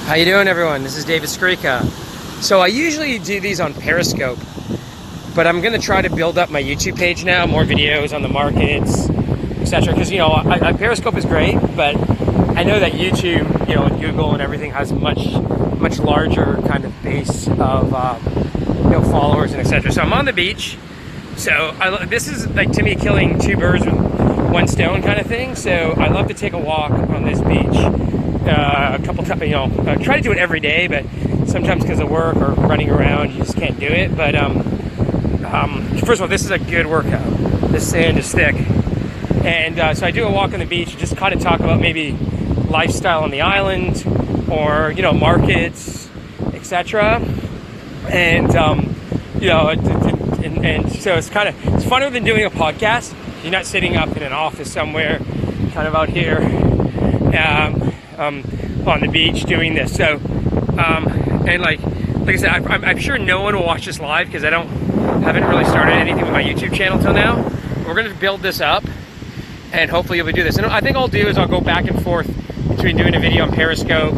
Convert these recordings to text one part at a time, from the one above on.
How you doing, everyone? This is David Skrika. So I usually do these on Periscope, but I'm gonna try to build up my YouTube page now, more videos on the markets, etc. Because Periscope is great, but I know that YouTube, and Google and everything has much larger kind of base of followers and etc. So I'm on the beach. So this is like, to me, killing two birds with one stone kind of thing. So I love to take a walk on this beach a couple times. I try to do it every day, but sometimes because of work or running around, you just can't do it. But first of all, this is a good workout. This sand is thick, and so I do a walk on the beach, just kind of talk about maybe lifestyle on the island, or markets, etc. And and so it's funner than doing a podcast. You're not sitting up in an office somewhere, kind of out here on the beach doing this. So and like I said, I'm sure no one will watch this live because I haven't really started anything with my YouTube channel till now. We're going to build this up, and hopefully you'll do this. And I think I'll do is I'll go back and forth between doing a video on Periscope,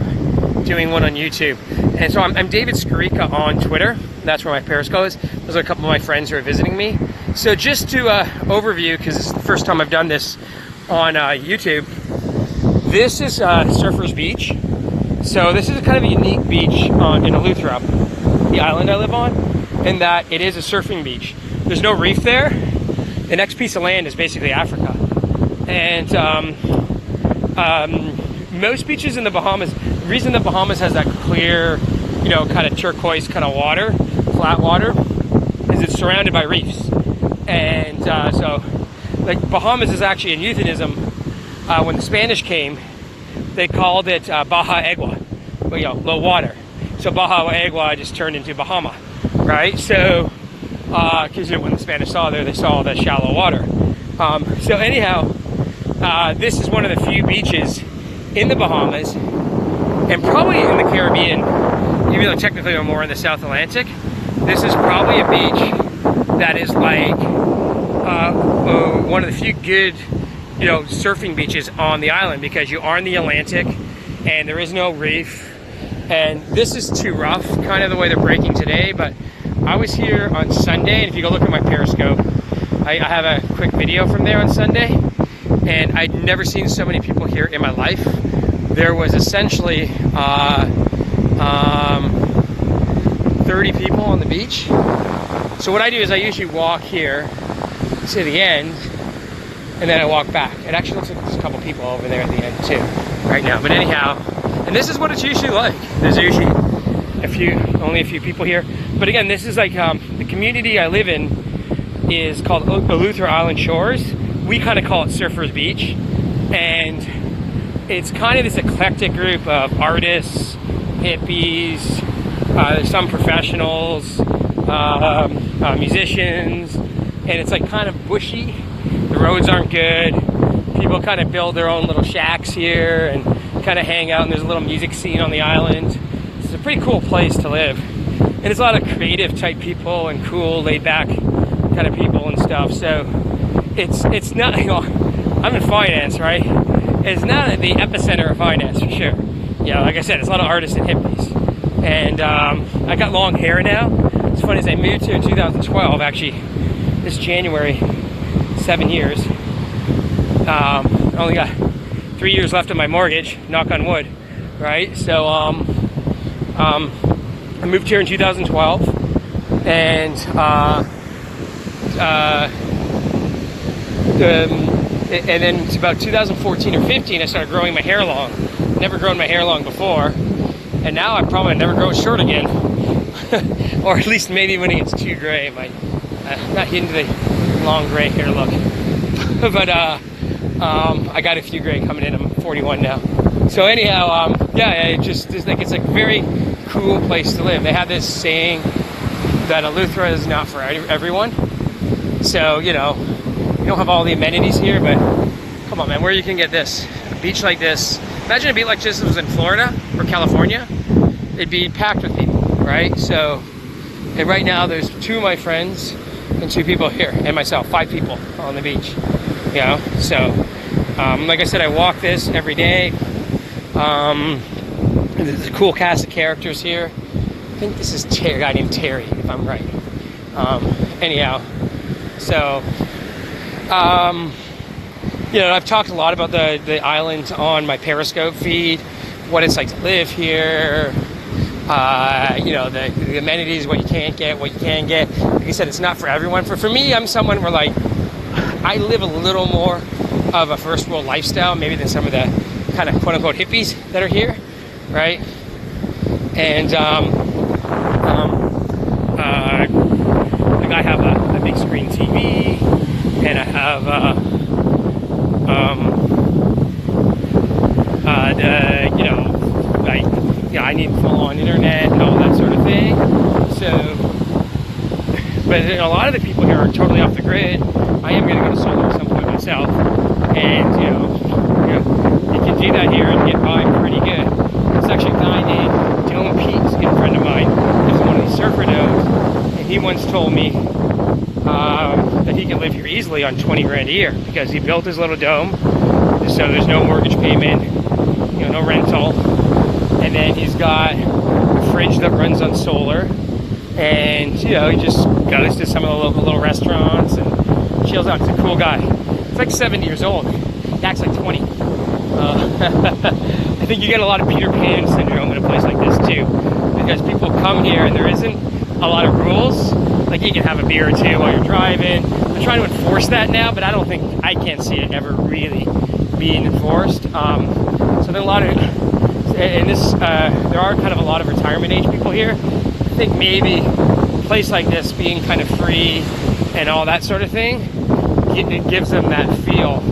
doing one on YouTube. And so I'm David Skrika on Twitter. That's where my Periscope is. Those are a couple of my friends who are visiting me. So just to overview, because this is the first time I've done this on YouTube, this is Surfers Beach. So this is kind of a unique beach in Eleuthera, the island I live on, in that it is a surfing beach. There's no reef there. The next piece of land is basically Africa. And most beaches in the Bahamas, the reason the Bahamas has that clear, kind of turquoise kind of water, flat water, is it's surrounded by reefs. And so like Bahamas is actually in euphemism. When the Spanish came, they called it Baja Agua, low water. So Baja Agua just turned into Bahama, right? So because when the Spanish saw there, they saw the shallow water. So anyhow, this is one of the few beaches in the Bahamas, and probably in the Caribbean, even though technically we're more in the South Atlantic. This is probably a beach that is like one of the few good, surfing beaches on the island, because you are in the Atlantic and there is no reef. And this is too rough, kind of the way they're breaking today. But I was here on Sunday, and if you go look at my Periscope, I have a quick video from there on Sunday, and I'd never seen so many people here in my life. There was essentially 30 people on the beach. So what I do is I usually walk here to the end, and then I walk back. It actually looks like there's a couple people over there at the end too, right now. But anyhow, and this is what it's usually like. There's usually only a few people here. But again, this is like the community I live in is called Eleuthera Island Shores. We kind of call it Surfers Beach, and it's kind of this eclectic group of artists, hippies, there's some professionals, musicians, and it's like kind of bushy. The roads aren't good. People kind of build their own little shacks here and kind of hang out, and there's a little music scene on the island. It's a pretty cool place to live. And there's a lot of creative type people and cool, laid back kind of people and stuff. So it's not, I'm in finance, right? It's not the epicenter of finance for sure. Like I said, it's a lot of artists and hippies. And I got long hair now. It's funny, as I moved here in 2012, actually, this January, 7 years. I only got 3 years left of my mortgage, knock on wood, right? So I moved here in 2012, and then it's about 2014 or 15, I started growing my hair long. Never grown my hair long before, and now I probably never grow it short again, or at least maybe when it gets too gray, I'm not into the long gray hair look. But I got a few gray coming in. I'm 41 now. So anyhow, it's a very cool place to live. They have this saying that Eleuthera is not for everyone. So you don't have all the amenities here, but come on, man, where you can get this, a beach like this. Imagine a beach like this was in Florida or California. It'd be packed with people, right? So, and right now there's 2 of my friends and 2 people here, and myself, 5 people on the beach. So like I said, I walk this every day. there's a cool cast of characters here. I think this is a guy named Terry, if I'm right. Anyhow, so you know, I've talked a lot about the island on my Periscope feed, what it's like to live here. You know, the amenities, what you can't get, what you can get. Like I said, it's not for everyone. For me, I'm someone where, like, I live a little more of a first world lifestyle maybe than some of the kind of quote unquote hippies that are here, right? And like I have a big screen TV, and I have you know, like, yeah, I need full-on internet and all that sort of thing. So, but a lot of the people here are totally off the grid. I am going to go to solar at some point myself, and you know, you can do that here and get by pretty good. There's actually a guy named Dylan Peaks, a good friend of mine, lives in one of these surfer nodes, and he once told me that he can live here easily on 20 grand a year because he built his little dome, so there's no mortgage payment, you know, no rental. And then he's got a fridge that runs on solar, and you know, he just goes to some of the local little restaurants and chills out. He's a cool guy. He's like 70 years old. He acts like 20. I think you get a lot of Peter Pan syndrome in a place like this too, because people come here and there isn't a lot of rules. Like, you can have a beer or two while you're driving. They're trying to enforce that now, but I can't see it ever really being enforced. So there's a lot of, and this, there are kind of a lot of retirement age people here. I think maybe a place like this being kind of free and all that sort of thing, it gives them that feel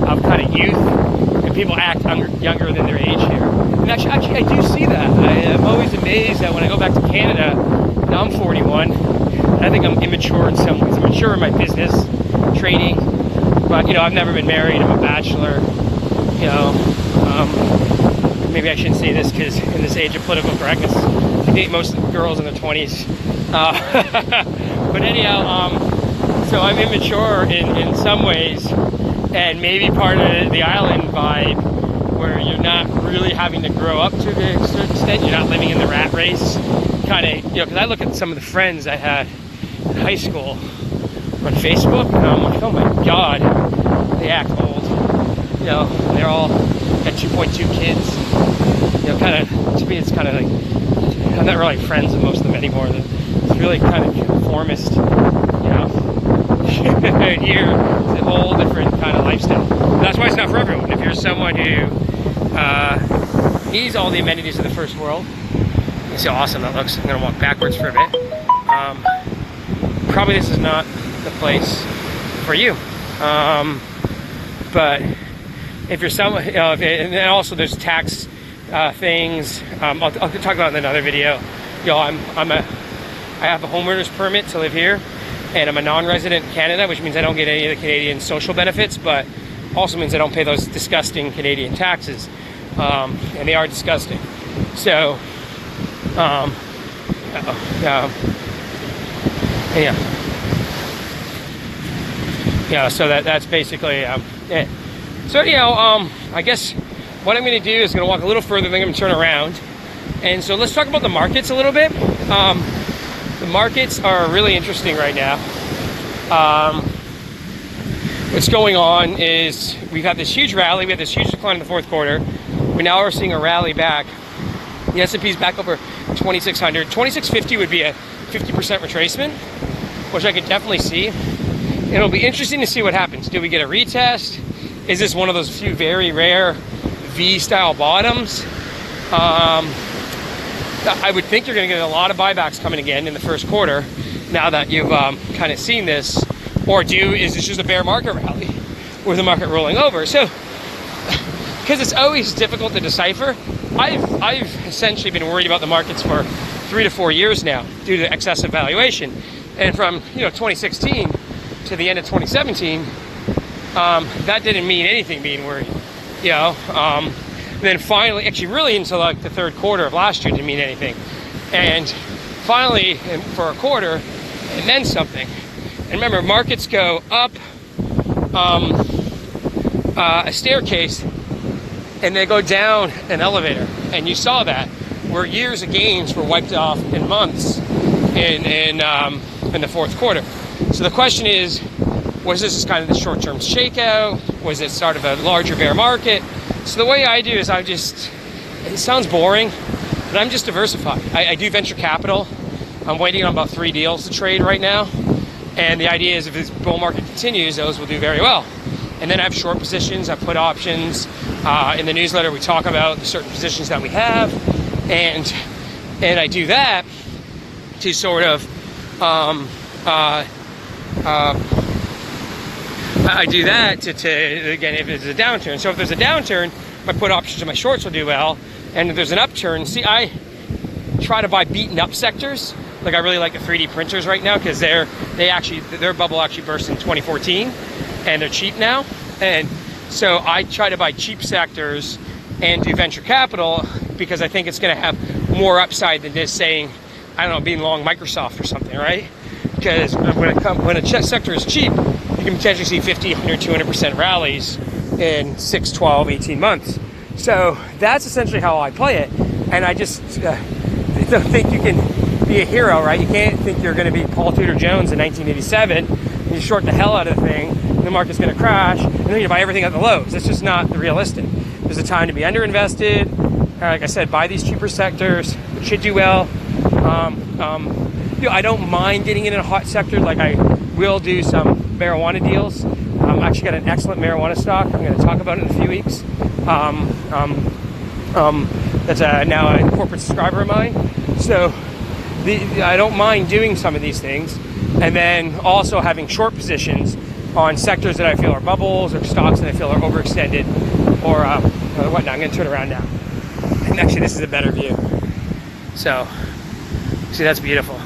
of kind of youth, and people act younger than their age here. And actually I do see that. I am always amazed that when I go back to Canada, now I'm 41, and I think I'm immature in some ways. I'm mature in my business, training, but you know, I've never been married, I'm a bachelor, you know. Maybe I shouldn't say this because in this age of political correctness, I date most girls in their 20s. But anyhow, so I'm immature in some ways, and maybe part of the island vibe where you're not really having to grow up to a certain extent. You're not living in the rat race, kind of, you know, because I look at some of the friends I had in high school on Facebook, and I'm like, oh my God, they act old. You know, they're all got 2.2 kids. You know, kind of, to me, it's kind of like, I'm not really friends with most of them anymore. It's really kind of conformist, you know. Here, it's a whole different kind of lifestyle. But that's why it's not for everyone. If you're someone who needs all the amenities of the first world, you see how awesome that looks. I'm going to walk backwards for a bit. Probably this is not the place for you. But if you're someone, you know, and then also there's tax things. I'll talk about it in another video. You know, I have a homeowner's permit to live here, and I'm a non-resident in Canada, which means I don't get any of the Canadian social benefits, but also means I don't pay those disgusting Canadian taxes, and they are disgusting. So, yeah. So that's basically it. So, you know, I guess what I'm going to do is going to walk a little further, then I'm going to turn around. And so let's talk about the markets a little bit. The markets are really interesting right now. What's going on is we've got this huge rally. We had this huge decline in the fourth quarter. We now are seeing a rally back. The S&P's back over 2,600. 2,650 would be a 50% retracement, which I could definitely see. It'll be interesting to see what happens. Do we get a retest? Is this one of those few very rare V-style bottoms? I would think you're going to get a lot of buybacks coming again in the first quarter now that you've kind of seen this. Or is this just a bear market rally with the market rolling over? So, because it's always difficult to decipher, I've essentially been worried about the markets for 3 to 4 years now due to excessive valuation. And from 2016 to the end of 2017, that didn't mean anything being worried, and then finally, actually really until like the third quarter of last year didn't mean anything. And finally, for a quarter, and then something. And remember, markets go up a staircase and they go down an elevator. And you saw that where years of gains were wiped off in months in the fourth quarter. So the question is, was this kind of the short-term shakeout? Was it sort of a larger bear market? So the way I do is it sounds boring, but I'm just diversified. I do venture capital. I'm waiting on about 3 deals to trade right now. And the idea is if this bull market continues, those will do very well. And then I have short positions, I put options. In the newsletter, we talk about the certain positions that we have. And I do that to sort of, I do that to again, if it's a downturn. So if there's a downturn, my put options and my shorts will do well. And if there's an upturn, see, I try to buy beaten up sectors. Like I really like the 3D printers right now because their bubble actually burst in 2014 and they're cheap now. And so I try to buy cheap sectors and do venture capital because I think it's going to have more upside than just saying, I don't know, being long Microsoft or something, right? Because when a sector is cheap, you can potentially see 50, 100, 200% rallies in 6, 12, 18 months. So that's essentially how I play it. And I just don't think you can be a hero, right? You can't think you're going to be Paul Tudor Jones in 1987. You short the hell out of the thing, and the market's going to crash, and then you buy everything at the lows. That's just not realistic. There's a time to be underinvested. Like I said, buy these cheaper sectors, which should do well. I don't mind getting in a hot sector. Like I will do some marijuana deals. I actually got an excellent marijuana stock. I'm going to talk about it in a few weeks. That's now a corporate subscriber of mine. So I don't mind doing some of these things. And then also having short positions on sectors that I feel are bubbles or stocks that I feel are overextended or whatnot. I'm going to turn around now. And actually, this is a better view. So, see, that's beautiful.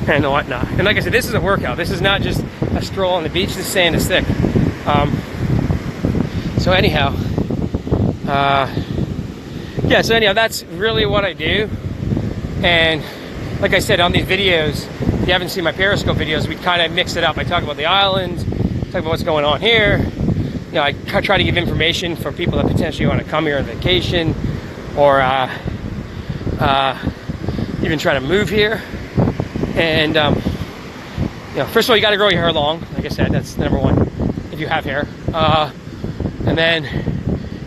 And whatnot. And like I said, this is a workout. This is not just a stroll on the beach. The sand is thick. So anyhow, that's really what I do. And like I said, on these videos, if you haven't seen my Periscope videos, we kind of mix it up. I talk about the islands, talk about what's going on here. You know, I try to give information for people that potentially want to come here on vacation or even try to move here. And, first of all, you got to grow your hair long. Like I said, that's number one, if you have hair. And then,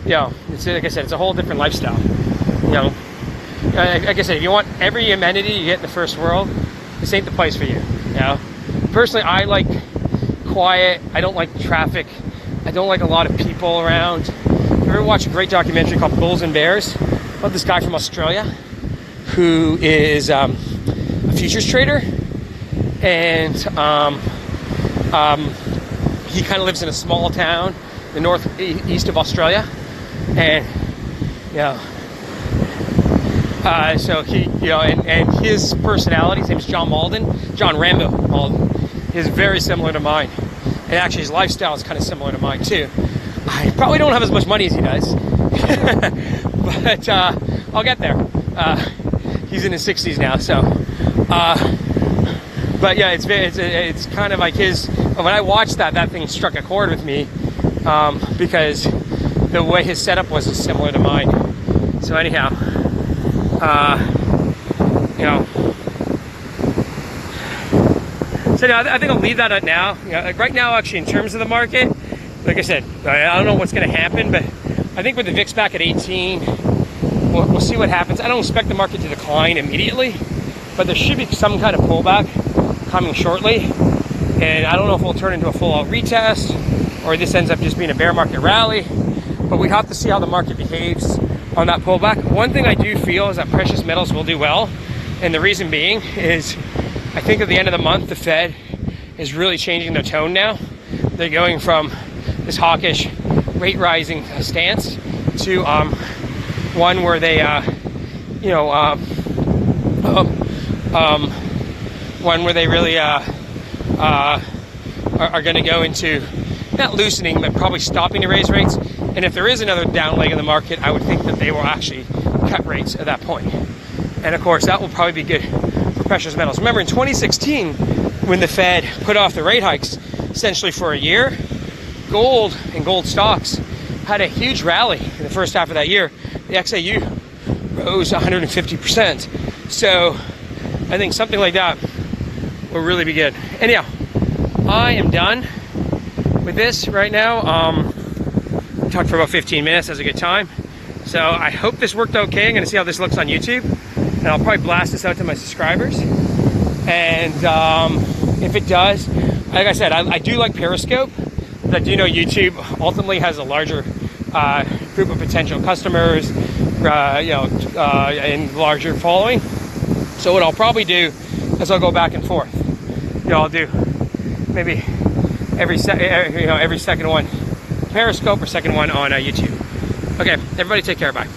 it's, like I said, it's a whole different lifestyle. Like I said, if you want every amenity you get in the first world, this ain't the place for you. Personally, I like quiet. I don't like traffic. I don't like a lot of people around. You ever watch a great documentary called Bulls and Bears? About this guy from Australia who is a futures trader, and he kind of lives in a small town, the northeast of Australia, and so he, and his personality, his name is John Rambo Malden, is very similar to mine. And actually his lifestyle is kind of similar to mine too. I probably don't have as much money as he does, but I'll get there. He's in his 60s now, so. But yeah, it's kind of like his. When I watched that thing struck a chord with me, because the way his setup was is similar to mine. So anyhow. So I think I'll leave that at now. Right now, actually, in terms of the market, like I said, I don't know what's going to happen, but I think with the VIX back at 18, we'll see what happens. I don't expect the market to decline immediately, but there should be some kind of pullback coming shortly. And I don't know if we'll turn into a full-out retest or this ends up just being a bear market rally, but we have to see how the market behaves on that pullback. One thing I do feel is that precious metals will do well, and the reason being is I think at the end of the month the Fed is really changing their tone now. They're going from this hawkish rate rising stance to one where they one where they really are going to go into not loosening but probably stopping to raise rates. And if there is another down leg in the market, I would think that they will actually cut rates at that point. And of course, that will probably be good for precious metals. Remember, in 2016, when the Fed put off the rate hikes essentially for a year, gold and gold stocks had a huge rally in the first half of that year. The XAU rose 150%. So I think something like that will really be good. Anyhow, I am done with this right now. I talked for about 15 minutes. That's a good time. So I hope this worked okay. I'm gonna see how this looks on YouTube, and I'll probably blast this out to my subscribers. And if it does, like I said, I do like Periscope, but I do know YouTube ultimately has a larger group of potential customers, and larger following. So what I'll probably do is I'll go back and forth. I'll do maybe every second one Periscope or second one on YouTube. Okay, everybody take care. Bye.